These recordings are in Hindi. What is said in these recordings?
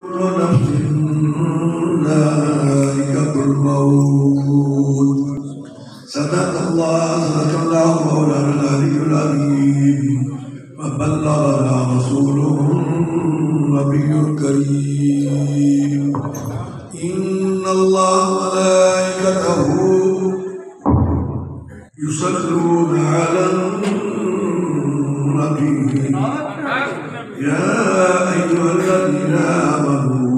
नफ्स ज़ाइक़तुल मौत। सदक़ल्लाहु मौलाना अल अज़ीम व बल्लगना रसूलुहुन नबियुल करीम। इन्नल्लाह व मलाइकतहु युसल्लूना अलन नबी या अय्युहल्लज़ीना आमनू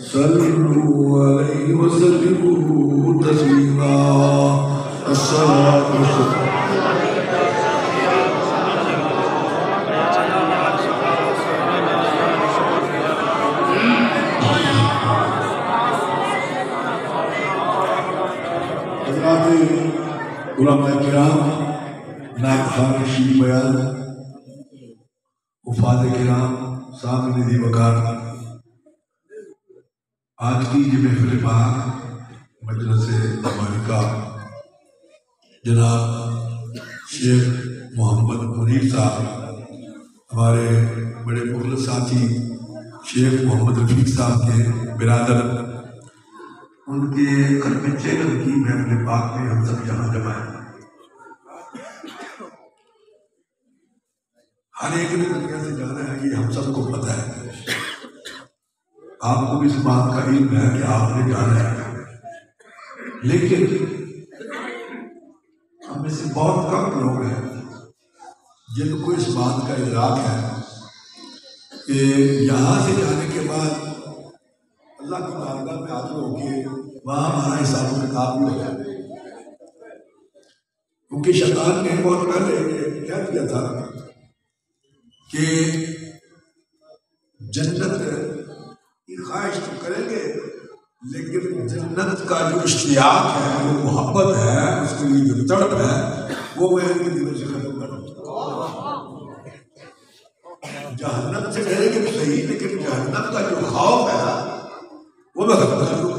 सल्लू अलैहि व सल्लिमू तस्लीमा। अस्सलातु वस्सलाम। उलमा किराम, नायब खान शीर बयान, उफाद किराम, सामने दी वकार, आज की ये महफिल पाक मजलिस मालिका जनाब शेख मोहम्मद मुनीर साहब, हमारे बड़े मुखलिस साथी शेख मोहम्मद रफीक साहब के बिरादर, उनके खत्म चेहरे की महफिल पाक में हम सब यहाँ जमा हैं। हर एक ने दुनिया से जाना है, ये हम सबको पता है। आपको भी इस बात का इल्म है कि आपने जाना है, लेकिन हम में से बहुत कम लोग हैं जिनको इस बात का इदराक है कि यहाँ से जाने के बाद अल्लाह की बारगाह में हाजिर होके वहाँ हमारा हिसाब किताब भी हो जाए। क्योंकि शैतान ने बहुत पहले क्या किया था कि जन्नत की ख्वाहिश तो करेंगे, लेकिन जन्नत का जो इश्तियाक है, जो मोहब्बत है, उसके लिए जो तड़प है, वो मैं उनके दिलों से खत्म कर दूँ। जहन्नम से डरेंगे तो सही, लेकिन जहन्नम का जो खौफ है वो मैं खत्म कर दूँ।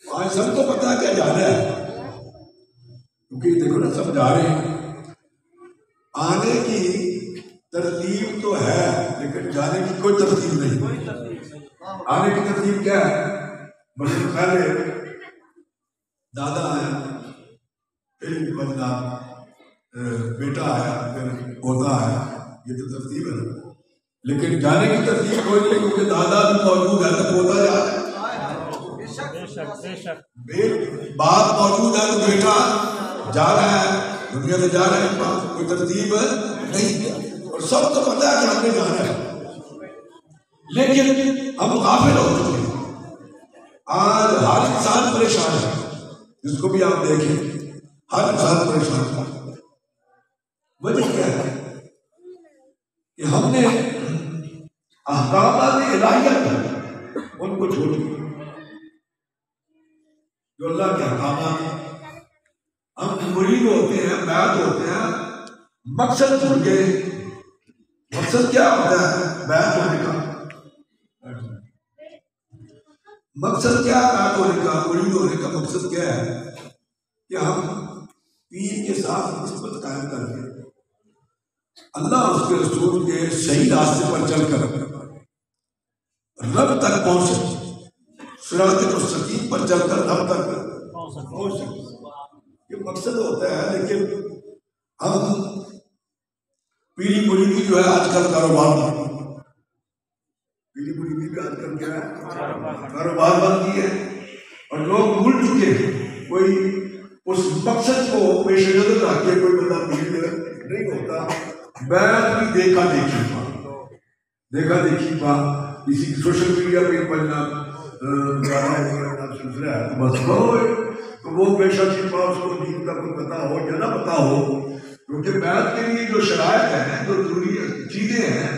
आज सबको पता है क्या जाना है, क्योंकि देखो ना सब जा रहे हैं। आने की तरतीब तो है, लेकिन जाने की कोई तरतीब नहीं। आने की तरतीब क्या है? बस पहले दादा आया, फिर बदला बेटा आया, फिर पोता आया, ये तो तरतीब है ना। लेकिन जाने की तरतीब कोई नहीं, क्योंकि दादा भी मौजूद है तो पोता जा रहा है, बाप मौजूद है तो बेटा जा रहा है, दुनिया से जा रहा है, कोई तरतीब नहीं। और सब तो पता है कि हमने जाना है, लेकिन हम गाफिल हो चुके हैं। आज हर इंसान परेशान है, जिसको भी आप देखें हर इंसान परेशान है। वजह क्या है कि हमने अहकाम इलाहियत उनको छोड़ दिया। जो अल्लाह के अहकाम हम मुरीद होते हैं, बैत होते हैं, मकसद भूल गए। मकसद क्या होता है बैत होने का? मकसद क्या है बैत होने का, मुरीद होने का मकसद क्या है कि हम पीर के साथ निस्बत कायम करके अल्लाह उसके रसूल के सही रास्ते पर चलकर रब तक पहुंचे, सिरात मुस्तकीम पर चलकर रब तक पहुंचे। ये मकसद होता है। लेकिन हम पीरी मुरीदी जो है आजकल कारोबार बन, पीरी मुरीदी भी आजकल क्या है कारोबार बन गई है, और लोग भूल चुके हैं। कोई उस मकसद को पेश नजर रख के कोई बंदा पीर नहीं होता। बैत भी देखा देखी पा किसी की सोशल मीडिया पे बनना बस तो वो बेशक उसको दीन का कोई पता हो या ना पता हो, क्योंकि बैत के लिए जो शरायत है, जो जरूरी चीजें हैं,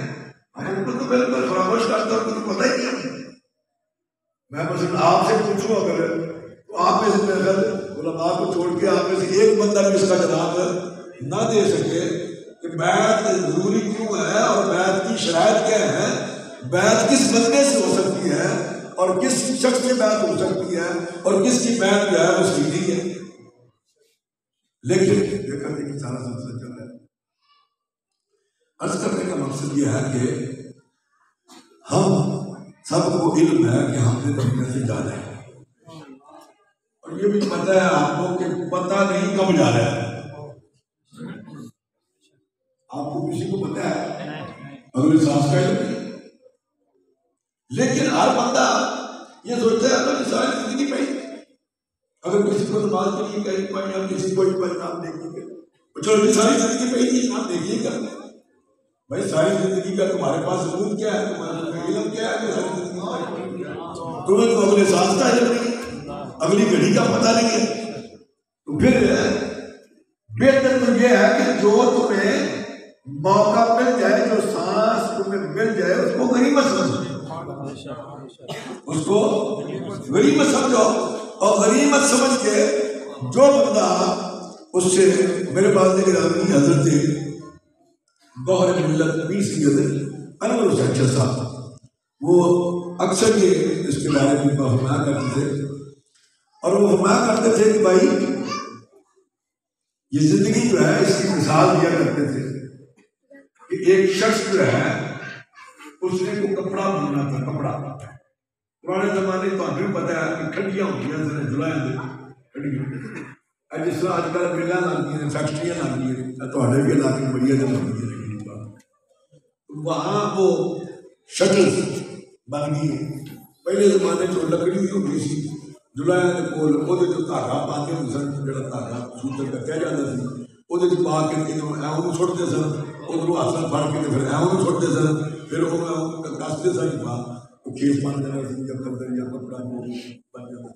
हमको तो बिल्कुल फरामोश करता हूँ, तो पता ही नहीं। मैं बस आपसे पूछूं अगर, तो आप में से उलमा को छोड़ के आप में से एक बंदा भी इसका जवाब ना दे सके कि बैत जरूरी क्यों है और बैत की शरायत क्या है, बैत किस बंदे से हो सकती है और किस शख्स से बैत हो सकती है और किसकी बैत जो है वो सीधी है। लेकिन देखा देखिए सारा सिलसिला चल रहा है। अर्ज करने का मकसद यह है कि हम सबको इल्म है कि हमने दुनिया से जाना है, और ये भी पता है आपको कि पता नहीं कब जा रहा है। आपको किसी को पता है अगले सांस का इल्म नहीं, लेकिन हर बंदा ये सोचता है अगर सारी जिंदगी पाई, अगर किसी को नमाज के लिए कहीं पाई या किसी को परिणाम देखिए, चलो सारी जिंदगी पे ही नाम देखिए करते भाई, सारी जिंदगी का तुम्हारे पास सबूत क्या है, तुम्हारा इल्म क्या है? सारी जिंदगी तुम्हें तो अगले सांस का इल्म नहीं, अगली घड़ी का पता नहीं है। तो फिर बेहतर तो यह है कि जो तुम्हें मौका मिल जाए, जो सांस तुम्हें मिल जाए, उसको गनीमत समझो, उसको गनीमत समझो। और गनीमत समझ के जो बंदा उससे, मेरे पास गिरामी हजरत गौहर मिल्लत पीर सैयद अनवर हुसैन साहब, वो अक्सर ये इसके बारे में फरमाया करते थे, और वो फरमाया करते थे कि भाई ये जिंदगी जो है इसकी मिसाल दिया करते थे कि एक शख्स जो है उसने को कपड़ा बुनना था, कपड़ा पुराने जमाने तो हमें पता है कि खड्डियां होती हैं, जुलाया खड्डियां, जिस तरह अजकल मिलें लगती हैं, फैक्ट्रियां लगती हैं, तो भी इलाके में बढ़िया जगह होती है, वहाँ वो शटल बन गई। पहले जमाने जो लकड़ी होती सी जुलाया के कोल ओदे जो धागा पाते सन, जो धागा सूतर का कह जाता सी, ओदे च पा के एवं सुटते सन, उधरों हाथ फड़ के फिर एवं सुटते सन, फिर कसते सन, वो खेस बन जाना सी, या कपड़ा या कपड़ा बन जाता।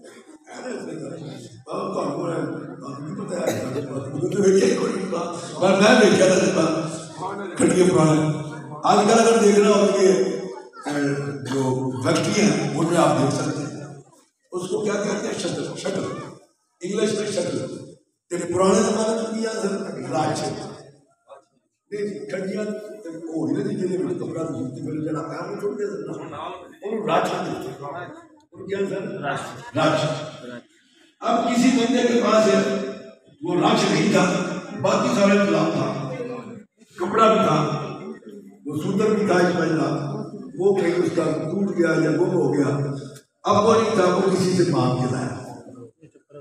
मैं देखा खड़िया पुराने, आजकल अगर देखना हो कि जो फैक्ट्री है उनमें आप देख सकते हैं, उसको क्या कहते हैं? शटल, शटल इंग्लिश में शटल। तेरे पुराने जमाने में भी याद राज खड़िया कपड़ा फिर जरा काम छोड़ते राज। अब किसी बंदे के पास है वो राज नहीं था, बाकी सारे गुलाम था, कपड़ा भी था, वो सूत्र भी था, वो कहीं उसका टूट गया या गुम हो गया, अब वो नहीं था, वो किसी से मांग के लाया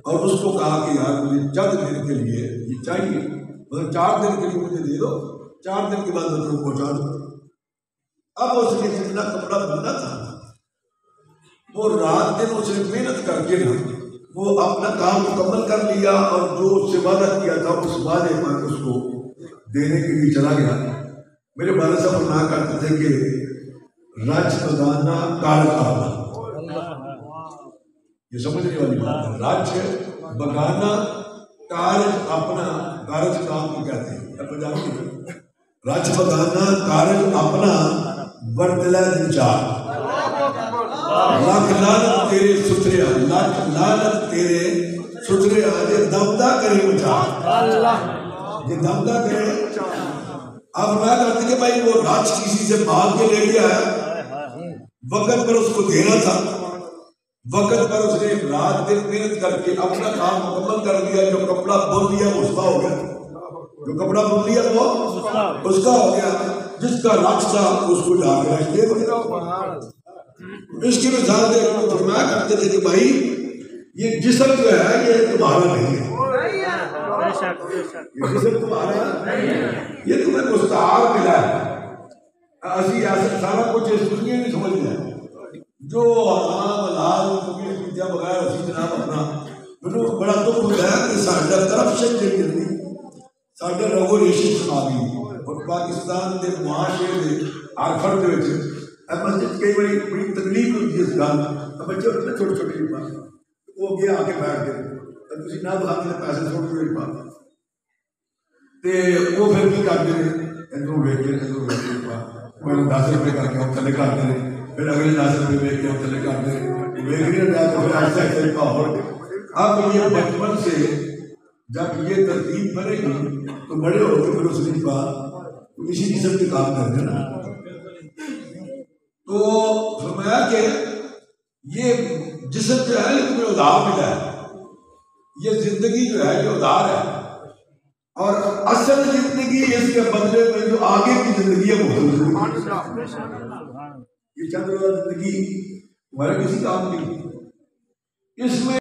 और उसको कहा कि यार मुझे चंद दिन के लिए ये चाहिए, मतलब 4 दिन के लिए मुझे दे दो, 4 दिन के बाद मैं पहुंचा दो। अब उसने जितना कपड़ा बनना था वो रात दिन उसने मेहनत करके ना वो अपना काम मुकम्मल कर लिया, और जो उससे वादा किया था उस वादे पर उसको देने के लिए चला गया। मेरे वाले साहब फरमाया करते थे कि राज बगाना कार अपना, ये समझने वाली बात है, राज बगाना कार्य अपना, कारज काम को कहते हैं पंजाबी, राज बगाना कार्य अपना बरतला विचार, लाख लानत तेरे सुथरे, लाख लानत तेरे सुथरे आजे दमदा करे विचार, ये दमदा करे। अब मैं कहते कि भाई वो राज किसी से मांग के लेके आया, वक्त पर उसको देना था, वक्त पर उसने रात दिन मेहनत करके अपना काम मुकम्मल कर दिया, जो कपड़ा बुन लिया उसका हो गया, जो कपड़ा बुन लिया वो उसका हो गया, जिसका राज था उसको जाकर दे दिया। इसकी मिसाल देखो, फरमाया करते थे कि भाई ये जिस्म जो है ये तुम्हारा नहीं है, ये जिस्म तुम्हारा नहीं है, ये तुम्हें मुस्तार मिला है। असी ऐसा सारा कुछ इस दुनिया में समझ लिया, जो हराम हलाल पीछा बगैर असी जनाब अपना, मैनू बड़ा दुख होता है कि साडा करप्शन जी साडा रगो रेशी सुना गई, और पाकिस्तान के मुआशरे के आखर के मस्जिद कई बार बड़ी तकलीफ होती है इस गल, बच्चे होते छोटे छोटे बात वो अगे आके बैठ गए, ना बहाने पैसे छोड़ दो एक बात, वो फिर की करते हैं इधरों वेख के इधरों वेख के पहले 10 रुपये करके हम थले करते हैं, फिर अगले 10 रुपये वेख के हम थले करते हैं, वेख नहीं रहा तो फिर ऐसा ऐसा और। अब ये बचपन से जब ये तरतीब बनेगी तो बड़े होकर फिर उसके बाद इसी किस्म के काम करते हैं। तो फरमाया कि ये जिस्म जो है ये तुम्हें उधार मिला है, ये जिंदगी जो है ये उधार है, और असल जिंदगी इसके बदले में जो आगे की जिंदगी है वो ये चंद रोजा जिंदगी हमारे किसी काम की, इसमें